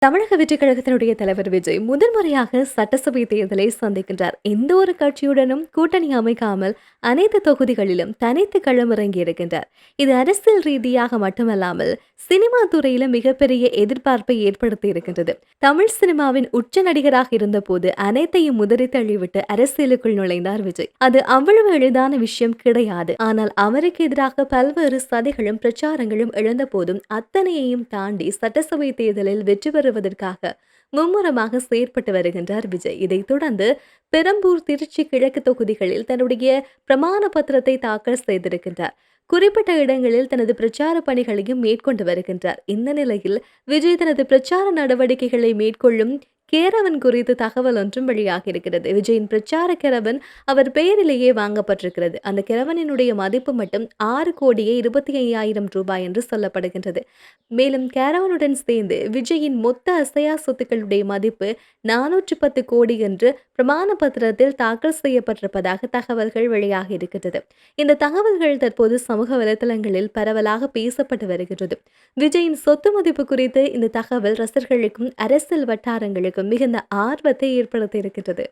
தமிழக வெற்றிக் கழகத்தினுடைய தலைவர் விஜய் முதல் முறையாக சட்டசபை தேர்தலை சந்திக்கின்றார். எந்த ஒரு கட்சியுடனும் கூட்டணி அமைக்காமல் அனைத்து தொகுதிகளிலும் தனித்து களமிறங்கி இருக்கின்றார். இது அரசியல் ரீதியாக மட்டுமல்லாமல் சினிமா துறையில மிகப்பெரிய எதிர்பார்ப்பை ஏற்படுத்தி இருக்கின்றது. தமிழ் சினிமாவின் உச்ச நடிகராக இருந்தபோது அனைத்தையும் உதறி தள்ளிவிட்டு அரசியலுக்குள் நுழைந்தார் விஜய். அது அவ்வளவு எளிதான விஷயம் கிடையாது. ஆனால் அவருக்கு எதிராக பல்வேறு சதிகளும் பிரச்சாரங்களும் எழுந்த போதும் அத்தனையையும் தாண்டி சட்டசபை தேர்தலில் வெற்றி பெறுவதற்காக மும்முரமாக செயற்பட்டு வருகின்றார் விஜய். இதைத் தொடர்ந்து பெரம்பூர், திருச்சி கிழக்கு தொகுதிகளில் தன்னுடைய பிரமாண பத்திரத்தை தாக்கல் செய்திருக்கின்றார். குறிப்பிட்ட இடங்களில் தனது பிரச்சார பணிகளையும் மேற்கொண்டு வருகின்றார். இந்த நிலையில் விஜய் தனது பிரச்சார நடவடிக்கைகளை மேற்கொள்ளும் கேரவன் குறித்து தகவல் ஒன்றும் வெளியாகி இருக்கிறது. விஜயின் பிரச்சார கேரவன் அவர் பெயரிலேயே வாங்கப்பட்டிருக்கிறது. அந்த கேரவனினுடைய மதிப்பு மட்டும் 6,25,00,000 என்று சொல்லப்படுகின்றது. மேலும் கேரவனுடன் சேர்ந்து விஜயின் மொத்த அசையா சொத்துக்களுடைய மதிப்பு 410 கோடி என்று பிரமாண பத்திரத்தில் தாக்கல் செய்யப்பட்டிருப்பதாக தகவல்கள் வெளியாகி இருக்கின்றது. இந்த தகவல்கள் தற்போது சமூக வலைதளங்களில் பரவலாக பேசப்பட்டு வருகின்றது. விஜயின் சொத்து மதிப்பு குறித்து இந்த தகவல் ரசிகர்களுக்கும் அரசியல் வட்டாரங்களுக்கும் மிகுந்த ஆர்வத்தை ஏற்படுத்தி இருக்கின்றது.